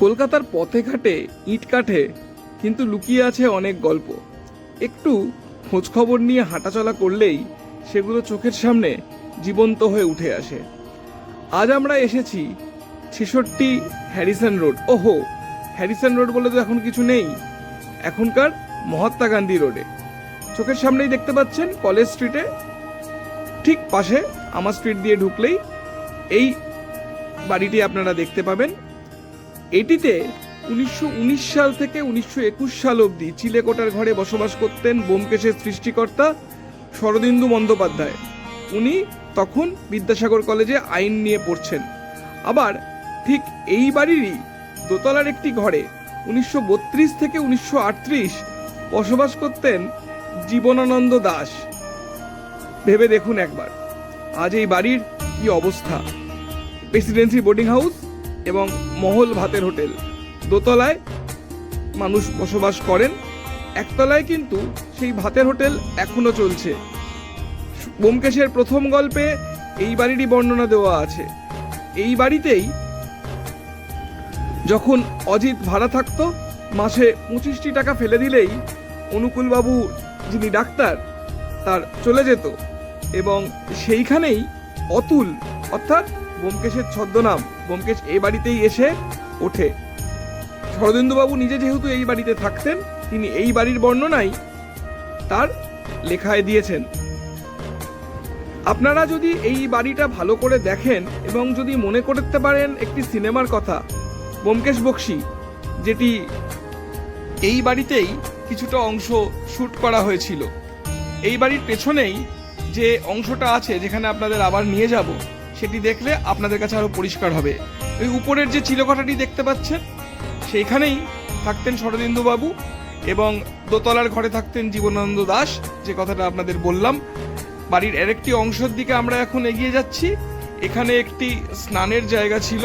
কলকাতার পথে ঘাটে ইট কাঠে কিন্তু লুকিয়ে আছে অনেক গল্প। একটু খোঁজখবর নিয়ে হাঁটাচলা করলেই সেগুলো চোখের সামনে জীবন্ত হয়ে উঠে আসে। আজ আমরা এসেছি ৬৬ হ্যারিসন রোড। ওহো, হ্যারিসন রোড বলে তো এখন কিছু নেই, এখনকার মহাত্মা গান্ধী রোডে। চোখের সামনেই দেখতে পাচ্ছেন কলেজ স্ট্রিটে ঠিক পাশে আমার স্ট্রিট দিয়ে ঢুকলেই এই বাড়িটি আপনারা দেখতে পাবেন। এটিতে ১৯১৯ সাল থেকে ১৯২১ সাল অবধি চিলেকোঠার ঘরে বসবাস করতেন ব্যোমকেশের সৃষ্টিকর্তা শরদিন্দু বন্দ্যোপাধ্যায়। উনি তখন বিদ্যাসাগর কলেজে আইন নিয়ে পড়ছেন। আবার ঠিক এই বাড়িরই দোতলার একটি ঘরে ১৯৩২ থেকে ১৯৩৮ বসবাস করতেন জীবনানন্দ দাশ। ভেবে দেখুন একবার, আজ এই বাড়ির কি অবস্থা। প্রেসিডেন্সি বোর্ডিং হাউস এবং মহল ভাতের হোটেল, দোতলায় মানুষ বসবাস করেন, একতলায় কিন্তু সেই ভাতের হোটেল এখনো চলছে। ব্যোমকেশের প্রথম গল্পে এই বাড়িরই বর্ণনা দেওয়া আছে। এই বাড়িতেই যখন অজিত ভাড়া থাকতো, মাসে ২৫টি টাকা ফেলে দিলেই অনুকূলবাবু, যিনি ডাক্তার, তার চলে যেত এবং সেইখানেই অতুল, অর্থাৎ ব্যোমকেশের ছদ্মনাম ব্যোমকেশ, এই বাড়িতেই এসে ওঠে। শরদিন্দুবাবু নিজে যেহেতু এই বাড়িতে থাকতেন, তিনি এই বাড়ির বর্ণনাই তার লেখায় দিয়েছেন। আপনারা যদি এই বাড়িটা ভালো করে দেখেন এবং যদি মনে করতে পারেন একটি সিনেমার কথা, ব্যোমকেশ বক্সী, যেটি এই বাড়িতেই কিছুটা অংশ শ্যুট করা হয়েছিল। এই বাড়ির পেছনেই যে অংশটা আছে, যেখানে আপনাদের আবার নিয়ে যাব, সেটি দেখলে আপনাদের কাছে আরো পরিষ্কার হবে। ওই উপরের যে চিলেকোঠাটি দেখতে পাচ্ছেন, সেইখানেই থাকতেন শরদিন্দুবাবু এবং দোতলার ঘরে থাকতেন জীবনানন্দ দাশ, যে কথাটা আপনাদের বললাম। বাড়ির আরেকটি অংশের দিকে আমরা এখন এগিয়ে যাচ্ছি। এখানে একটি স্নানের জায়গা ছিল,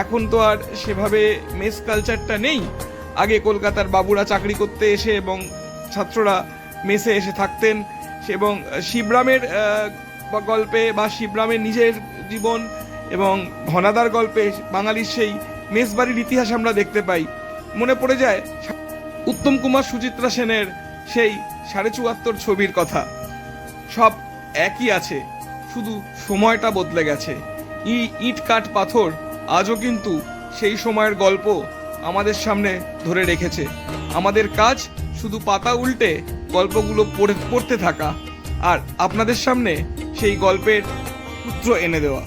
এখন তো আর সেভাবে মেস কালচারটা নেই। আগে কলকাতার বাবুরা চাকরি করতে এসে এবং ছাত্ররা মেসে এসে থাকতেন, এবং শিবরামের গল্পে বা শিবরামের নিজের জীবন এবং ঘনাদার গল্পে বাঙালির সেই মেস বাড়ির ইতিহাস আমরা দেখতে পাই। মনে পড়ে যায় উত্তম কুমার সুচিত্রা সেনের সেই ৭৪ ছবির কথা। সব একই আছে, শুধু সময়টা বদলে গেছে। ইট কাঠ পাথর আজও কিন্তু সেই সময়ের গল্প আমাদের সামনে ধরে রেখেছে। আমাদের কাজ শুধু পাতা উল্টে গল্পগুলো পড়তে থাকা আর আপনাদের সামনে সেই গল্পের সূত্র এনে দেওয়া।